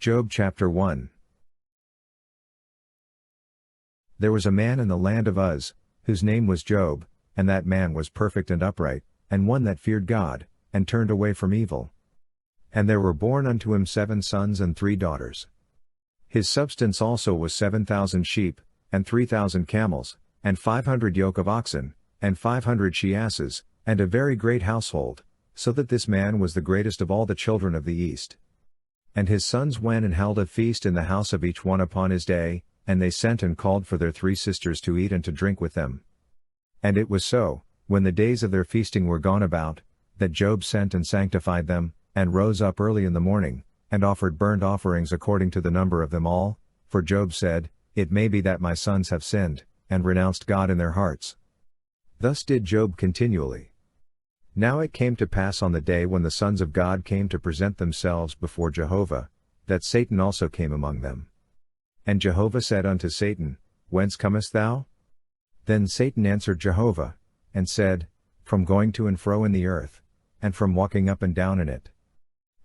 Job chapter 1. There was a man in the land of Uz, whose name was Job, and that man was perfect and upright, and one that feared God, and turned away from evil. And there were born unto him 7 sons and 3 daughters. His substance also was 7,000 sheep, and 3,000 camels, and 500 yoke of oxen, and 500 she-asses, and a very great household, so that this man was the greatest of all the children of the east. And his sons went and held a feast in the house of each one upon his day, and they sent and called for their 3 sisters to eat and to drink with them. And it was so, when the days of their feasting were gone about, that Job sent and sanctified them, and rose up early in the morning, and offered burnt offerings according to the number of them all, for Job said, It may be that my sons have sinned, and renounced God in their hearts. Thus did Job continually. Now it came to pass on the day when the sons of God came to present themselves before Jehovah, that Satan also came among them. And Jehovah said unto Satan, Whence comest thou? Then Satan answered Jehovah, and said, From going to and fro in the earth, and from walking up and down in it.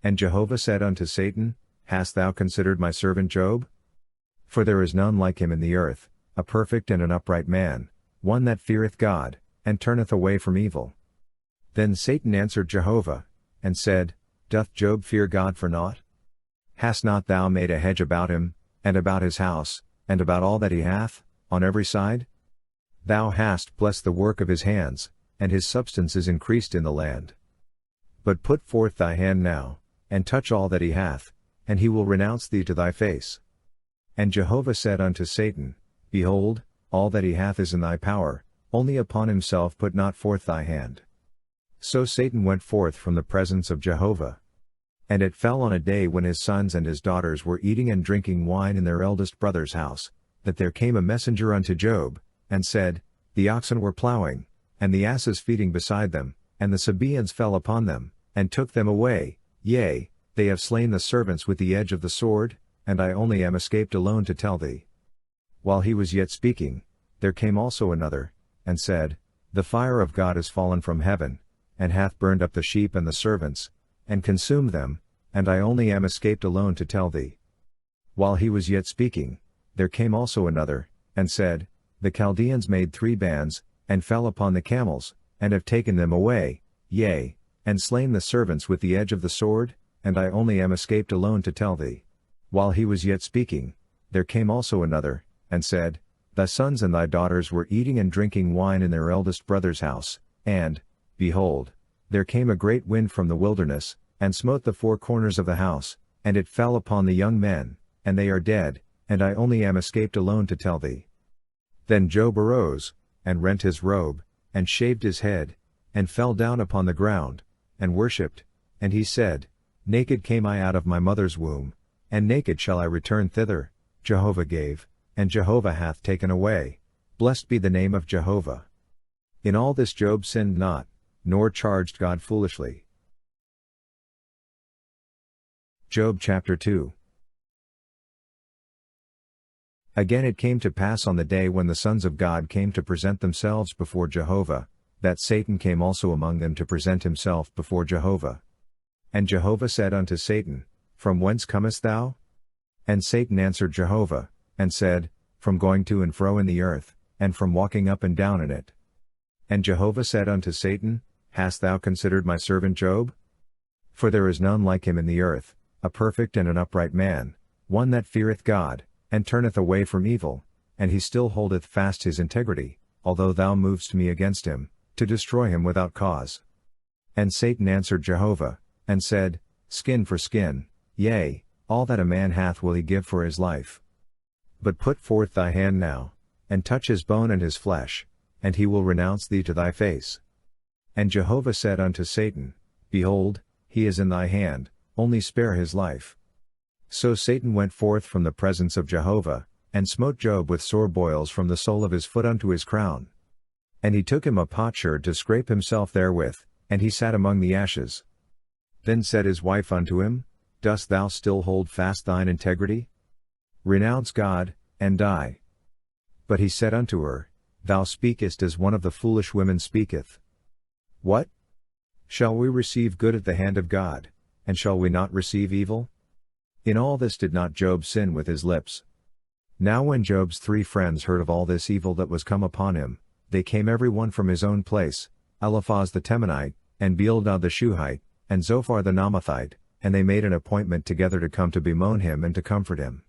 And Jehovah said unto Satan, Hast thou considered my servant Job? For there is none like him in the earth, a perfect and an upright man, one that feareth God, and turneth away from evil. Then Satan answered Jehovah, and said, Doth Job fear God for naught? Hast not thou made a hedge about him, and about his house, and about all that he hath, on every side? Thou hast blessed the work of his hands, and his substance is increased in the land. But put forth thy hand now, and touch all that he hath, and he will renounce thee to thy face. And Jehovah said unto Satan, Behold, all that he hath is in thy power, only upon himself put not forth thy hand. So Satan went forth from the presence of Jehovah. And it fell on a day when his sons and his daughters were eating and drinking wine in their eldest brother's house, that there came a messenger unto Job, and said, The oxen were plowing, and the asses feeding beside them, and the Sabaeans fell upon them, and took them away, yea, they have slain the servants with the edge of the sword, and I only am escaped alone to tell thee. While he was yet speaking, there came also another, and said, The fire of God is fallen from heaven, and hath burned up the sheep and the servants, and consumed them, and I only am escaped alone to tell thee. While he was yet speaking, there came also another, and said, The Chaldeans made 3 bands, and fell upon the camels, and have taken them away, yea, and slain the servants with the edge of the sword, and I only am escaped alone to tell thee. While he was yet speaking, there came also another, and said, Thy sons and thy daughters were eating and drinking wine in their eldest brother's house, and, behold, there came a great wind from the wilderness, and smote the 4 corners of the house, and it fell upon the young men, and they are dead, and I only am escaped alone to tell thee. Then Job arose, and rent his robe, and shaved his head, and fell down upon the ground, and worshipped, and he said, Naked came I out of my mother's womb, and naked shall I return thither. Jehovah gave, and Jehovah hath taken away. Blessed be the name of Jehovah. In all this Job sinned not, nor charged God foolishly. Job chapter 2. Again it came to pass on the day when the sons of God came to present themselves before Jehovah, that Satan came also among them to present himself before Jehovah. And Jehovah said unto Satan, From whence comest thou? And Satan answered Jehovah, and said, From going to and fro in the earth, and from walking up and down in it. And Jehovah said unto Satan, Hast thou considered my servant Job? For there is none like him in the earth, a perfect and an upright man, one that feareth God, and turneth away from evil, and he still holdeth fast his integrity, although thou movest me against him, to destroy him without cause. And Satan answered Jehovah, and said, Skin for skin, yea, all that a man hath will he give for his life. But put forth thy hand now, and touch his bone and his flesh, and he will renounce thee to thy face. And Jehovah said unto Satan, Behold, he is in thy hand, only spare his life. So Satan went forth from the presence of Jehovah, and smote Job with sore boils from the sole of his foot unto his crown. And he took him a potsherd to scrape himself therewith, and he sat among the ashes. Then said his wife unto him, Dost thou still hold fast thine integrity? Renounce God, and die. But he said unto her, Thou speakest as one of the foolish women speaketh. What? Shall we receive good at the hand of God, and shall we not receive evil? In all this did not Job sin with his lips. Now when Job's 3 friends heard of all this evil that was come upon him, they came every one from his own place, Eliphaz the Temanite, and Bildad the Shuhite, and Zophar the Naamathite, and they made an appointment together to come to bemoan him and to comfort him.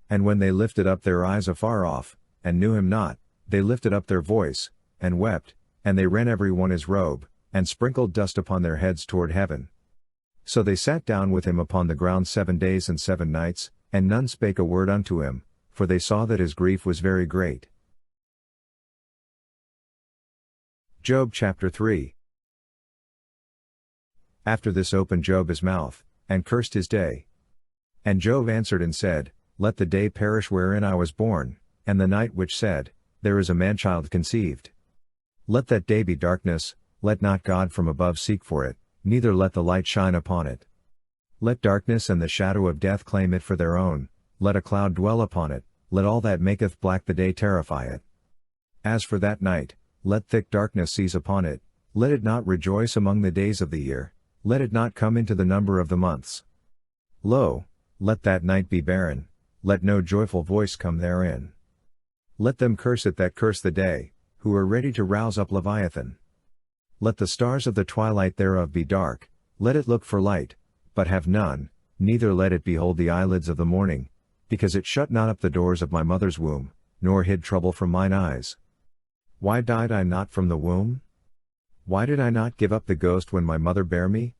And when they lifted up their eyes afar off, and knew him not, they lifted up their voice, and wept, and they rent every one his robe, and sprinkled dust upon their heads toward heaven. So they sat down with him upon the ground 7 days and 7 nights, and none spake a word unto him, for they saw that his grief was very great. Job chapter 3. After this opened Job his mouth, and cursed his day. And Job answered and said, Let the day perish wherein I was born, and the night which said, There is a man-child conceived. Let that day be darkness, let not God from above seek for it, neither let the light shine upon it. Let darkness and the shadow of death claim it for their own, let a cloud dwell upon it, let all that maketh black the day terrify it. As for that night, let thick darkness seize upon it, let it not rejoice among the days of the year, let it not come into the number of the months. Lo, let that night be barren, let no joyful voice come therein. Let them curse it that curse the day, who are ready to rouse up Leviathan. Let the stars of the twilight thereof be dark, let it look for light, but have none, neither let it behold the eyelids of the morning, because it shut not up the doors of my mother's womb, nor hid trouble from mine eyes. Why died I not from the womb? Why did I not give up the ghost when my mother bare me?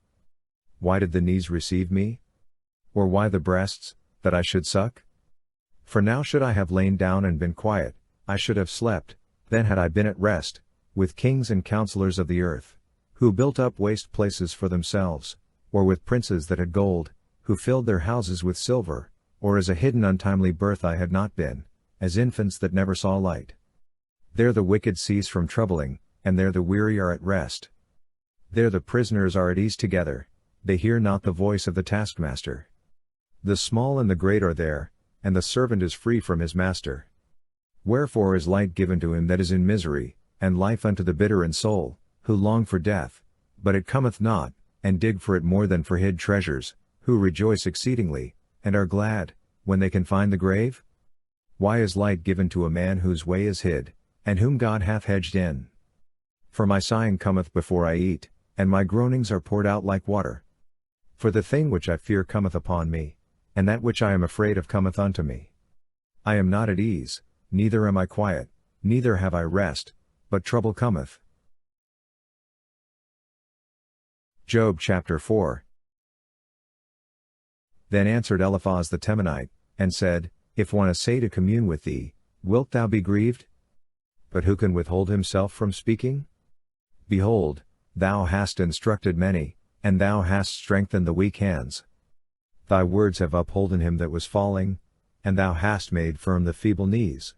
Why did the knees receive me? Or why the breasts, that I should suck? For now should I have lain down and been quiet, I should have slept, then had I been at rest, with kings and counselors of the earth, who built up waste places for themselves, or with princes that had gold, who filled their houses with silver, or as a hidden untimely birth I had not been, as infants that never saw light. There the wicked cease from troubling, and there the weary are at rest. There the prisoners are at ease together, they hear not the voice of the taskmaster. The small and the great are there, and the servant is free from his master. Wherefore is light given to him that is in misery, and life unto the bitter in soul, who long for death, but it cometh not, and dig for it more than for hid treasures, who rejoice exceedingly, and are glad, when they can find the grave? Why is light given to a man whose way is hid, and whom God hath hedged in? For my sighing cometh before I eat, and my groanings are poured out like water. For the thing which I fear cometh upon me, and that which I am afraid of cometh unto me. I am not at ease, neither am I quiet, neither have I rest, but trouble cometh. Job chapter 4. Then answered Eliphaz the Temanite, and said, If one essay to commune with thee, wilt thou be grieved? But who can withhold himself from speaking? Behold, thou hast instructed many, and thou hast strengthened the weak hands. Thy words have upholden him that was falling, and thou hast made firm the feeble knees.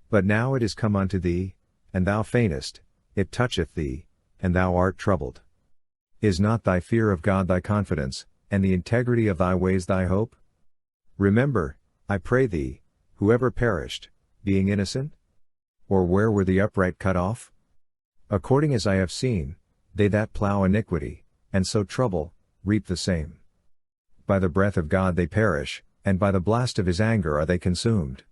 But now it is come unto thee, and thou faintest, it toucheth thee, and thou art troubled. Is not thy fear of God thy confidence, and the integrity of thy ways thy hope? Remember, I pray thee, whoever perished, being innocent? Or where were the upright cut off? According as I have seen, they that plough iniquity, and sow trouble, reap the same. By the breath of God they perish, and by the blast of his anger are they consumed.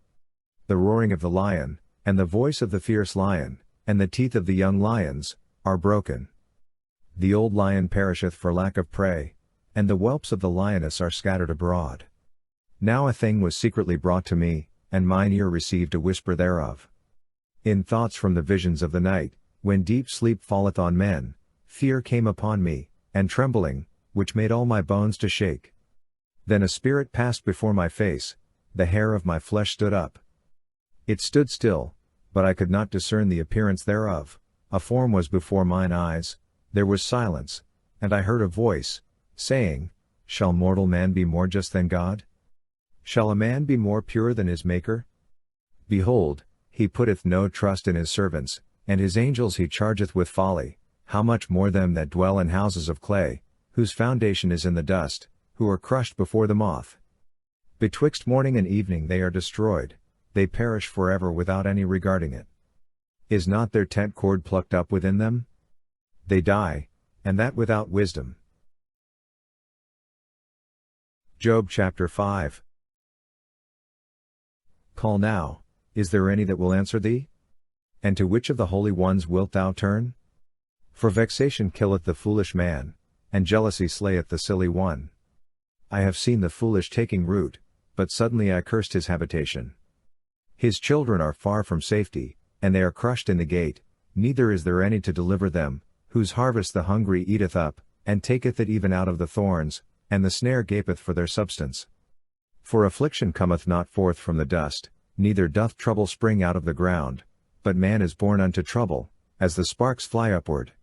The roaring of the lion, and the voice of the fierce lion, and the teeth of the young lions, are broken. The old lion perisheth for lack of prey, and the whelps of the lioness are scattered abroad. Now a thing was secretly brought to me, and mine ear received a whisper thereof. In thoughts from the visions of the night, when deep sleep falleth on men, fear came upon me, and trembling, which made all my bones to shake. Then a spirit passed before my face, the hair of my flesh stood up. It stood still, but I could not discern the appearance thereof, a form was before mine eyes, there was silence, and I heard a voice, saying, Shall mortal man be more just than God? Shall a man be more pure than his Maker? Behold, he putteth no trust in his servants, and his angels he chargeth with folly, how much more them that dwell in houses of clay, whose foundation is in the dust, who are crushed before the moth. Betwixt morning and evening they are destroyed, they perish forever without any regarding it. Is not their tent cord plucked up within them? They die, and that without wisdom. Job chapter 5. Call now, is there any that will answer thee? And to which of the holy ones wilt thou turn? For vexation killeth the foolish man, and jealousy slayeth the silly one. I have seen the foolish taking root, but suddenly I cursed his habitation. His children are far from safety, and they are crushed in the gate, neither is there any to deliver them, whose harvest the hungry eateth up, and taketh it even out of the thorns, and the snare gapeth for their substance. For affliction cometh not forth from the dust, neither doth trouble spring out of the ground, but man is born unto trouble, as the sparks fly upward.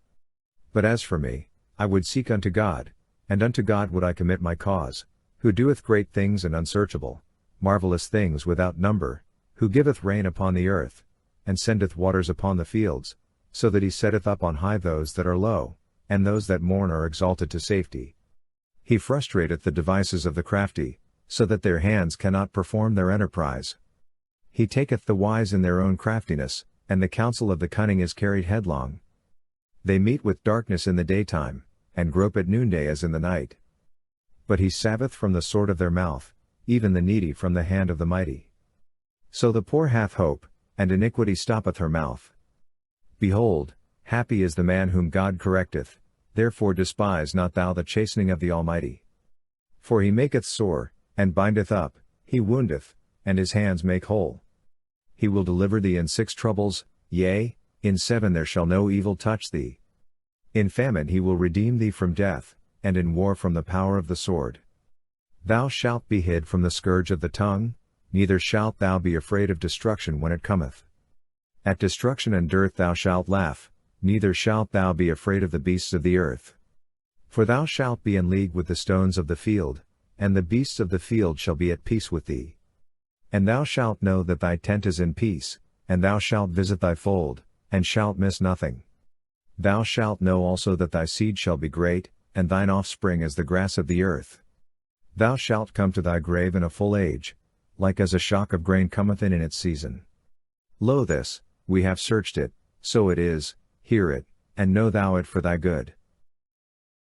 But as for me, I would seek unto God, and unto God would I commit my cause, who doeth great things and unsearchable, marvelous things without number, who giveth rain upon the earth, and sendeth waters upon the fields, so that he setteth up on high those that are low, and those that mourn are exalted to safety. He frustrateth the devices of the crafty, so that their hands cannot perform their enterprise. He taketh the wise in their own craftiness, and the counsel of the cunning is carried headlong. They meet with darkness in the daytime, and grope at noonday as in the night. But he saveth from the sword of their mouth, even the needy from the hand of the mighty. So the poor hath hope, and iniquity stoppeth her mouth. Behold, happy is the man whom God correcteth, therefore despise not thou the chastening of the Almighty. For he maketh sore, and bindeth up, he woundeth, and his hands make whole. He will deliver thee in 6 troubles, yea, in 7 there shall no evil touch thee. In famine he will redeem thee from death, and in war from the power of the sword. Thou shalt be hid from the scourge of the tongue, neither shalt thou be afraid of destruction when it cometh. At destruction and dearth thou shalt laugh, neither shalt thou be afraid of the beasts of the earth. For thou shalt be in league with the stones of the field, and the beasts of the field shall be at peace with thee. And thou shalt know that thy tent is in peace, and thou shalt visit thy fold, and shalt miss nothing. Thou shalt know also that thy seed shall be great, and thine offspring as the grass of the earth. Thou shalt come to thy grave in a full age, like as a shock of grain cometh in its season. Lo this, we have searched it, so it is, hear it, and know thou it for thy good.